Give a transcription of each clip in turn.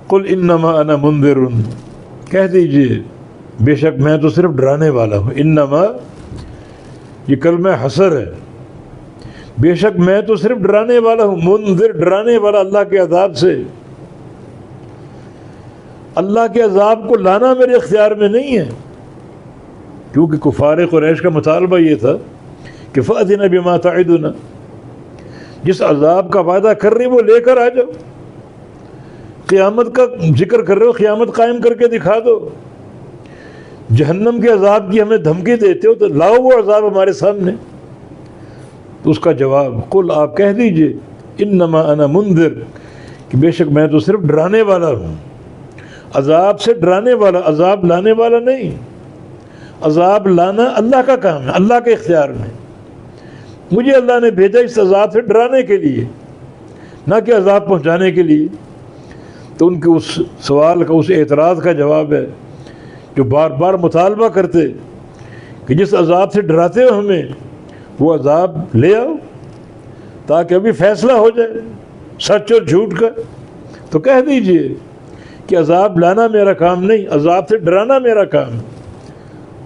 قل انما انا منذر، کہہ دیجئے بے شک میں تو صرف ڈرانے والا ہوں۔ انما یہ کلمہ حصر ہے، بے شک میں تو صرف ڈرانے والا ہوں، منذر ڈرانے والا اللہ کے عذاب سے۔ اللہ کے عذاب کو لانا میرے اختیار میں نہیں ہے، کیونکہ کفار قریش کا مطالبہ یہ تھا کہ فَأْتِنَا بِمَا تَعِدُنَا، جس عذاب کا وعدہ کر رہی وہ لے کر آ جاؤ، قیامت کا ذکر کر رہے ہو قیامت قائم کر کے دکھا دو، جہنم کے عذاب کی ہمیں دھمکی دیتے ہو تو لاؤ وہ عذاب ہمارے سامنے۔ تو اس کا جواب قل آپ کہہ دیجئے انما انا منذر، کہ بے شک میں تو صرف ڈرانے والا ہوں، عذاب سے ڈرانے والا، عذاب لانے والا نہیں۔ عذاب لانا اللہ کا کام ہے، اللہ کے اختیار میں، مجھے اللہ نے بھیجا اس عذاب سے ڈرانے کے لیے، نہ کہ عذاب پہنچانے کے لیے۔ تو ان کے اس سوال کا، اس اعتراض کا جواب ہے جو بار بار مطالبہ کرتے کہ جس عذاب سے ڈراتے ہو ہمیں وہ عذاب لے آؤ تاکہ ابھی فیصلہ ہو جائے سچ اور جھوٹ کا۔ تو کہہ دیجئے کہ عذاب لانا میرا کام نہیں، عذاب سے ڈرانا میرا کام ہے۔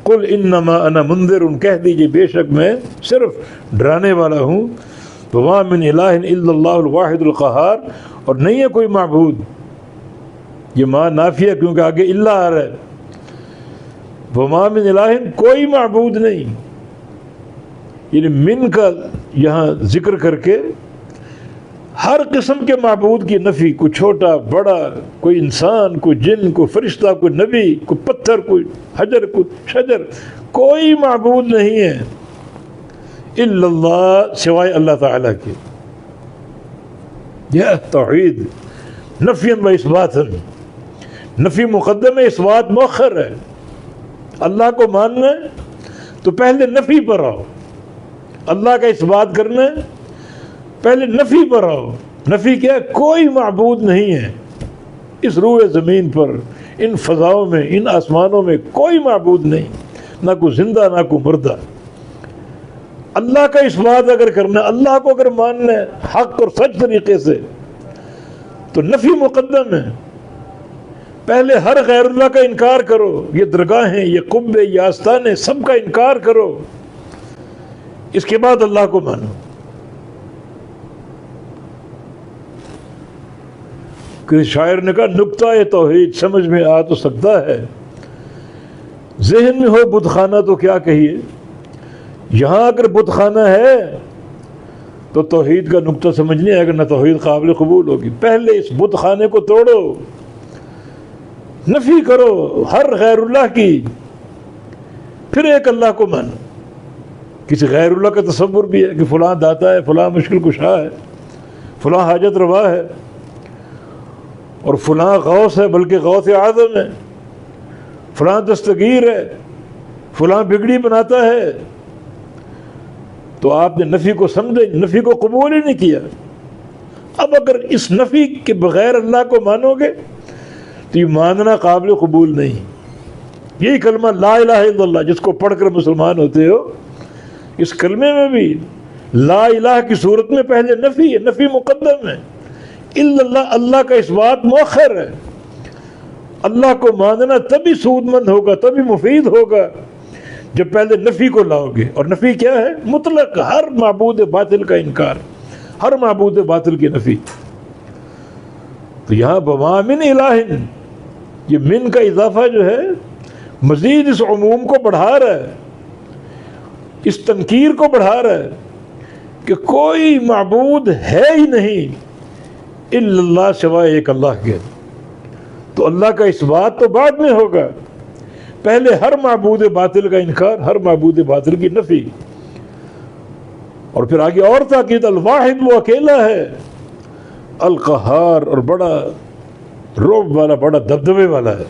قل انما انا منذر، کہہ دیجئے بے شک میں صرف ڈرانے والا ہوں۔ وما من الہ الا اللہ الواحد القہار، اور نہیں ہے کوئی معبود، یہ ماں نافیہ کیونکہ آگے الا آ رہا ہے۔ وما من الہ، کوئی معبود نہیں، یعنی من کا یہاں ذکر کر کے ہر قسم کے معبود کی نفی، کوئی چھوٹا بڑا، کوئی انسان، کوئی جن، کوئی فرشتہ، کوئی نبی، کوئی پتھر، کوئی حجر، کوئی شجر، کوئی معبود نہیں ہے الا اللہ، سوائے اللہ تعالیٰ کے۔ یہ توحید نفی و اثبات، نفی مقدم ہے، اثبات مؤخر ہے۔ اللہ کو ماننا ہے تو پہلے نفی پر آؤ، اللہ کا اثبات کرنا ہے پہلے نفی پر آؤ۔ نفی کیا ہے؟ کوئی معبود نہیں ہے اس روئے زمین پر، ان فضاؤں میں، ان آسمانوں میں کوئی معبود نہیں، نہ کوئی زندہ نہ کوئی مردہ۔ اللہ کا اثبات اگر کرنا، اللہ کو اگر ماننا ہے حق اور سچ طریقے سے تو نفی مقدم ہے۔ پہلے ہر غیر اللہ کا انکار کرو، یہ درگاہیں، یہ قبے، یہ آستانے، سب کا انکار کرو، اس کے بعد اللہ کو مانو۔ کسی شاعر نے کہا نکتہ توحید سمجھ میں آ تو سکتا ہے، ذہن میں ہو بت خانہ تو کیا کہیے۔ یہاں اگر بت خانہ ہے تو توحید کا نکتہ سمجھ نہیں آئے گا، نہ توحید قابل قبول ہوگی۔ پہلے اس بت خانے کو توڑو، نفی کرو ہر غیر اللہ کی، پھر ایک اللہ کو مانو۔ کسی غیر اللہ کا تصور بھی ہے کہ فلاں داتا ہے، فلاں مشکل کشا ہے، فلاں حاجت روا ہے، اور فلاں غوث ہے، بلکہ غوث اعظم ہے، فلاں دستگیر ہے، فلاں بگڑی بناتا ہے، تو آپ نے نفی کو سمجھے، نفی کو قبول ہی نہیں کیا۔ اب اگر اس نفی کے بغیر اللہ کو مانو گے تو یہ ماننا قابل قبول نہیں۔ یہی کلمہ لا الہ الا اللہ جس کو پڑھ کر مسلمان ہوتے ہو، اس کلمے میں بھی لا الہ کی صورت میں پہلے نفی ہے، نفی مقدم ہے، الا اللہ، اللہ کا اثبات مؤخر ہے۔ اللہ کو ماننا تبھی سود مند ہوگا، تبھی مفید ہوگا جب پہلے نفی کو لاؤ گے۔ اور نفی کیا ہے؟ مطلق ہر معبود باطل کا انکار، ہر معبود باطل کی نفی۔ تو یہاں وما من الہ، یہ من کا اضافہ جو ہے مزید اس عموم کو بڑھا رہا ہے، اس تنکیر کو بڑھا رہا ہے کہ کوئی معبود ہے ہی نہیں الا اللہ، سوائے ایک اللہ کے۔ تو اللہ کا اثبات تو بعد میں ہوگا، پہلے ہر معبود باطل کا انکار، ہر معبود باطل کی نفی، اور پھر آگے اور تاکید الواحد، وہ اکیلا ہے، القہار، اور بڑا رعب والا، بڑا دبدبے والا ہے۔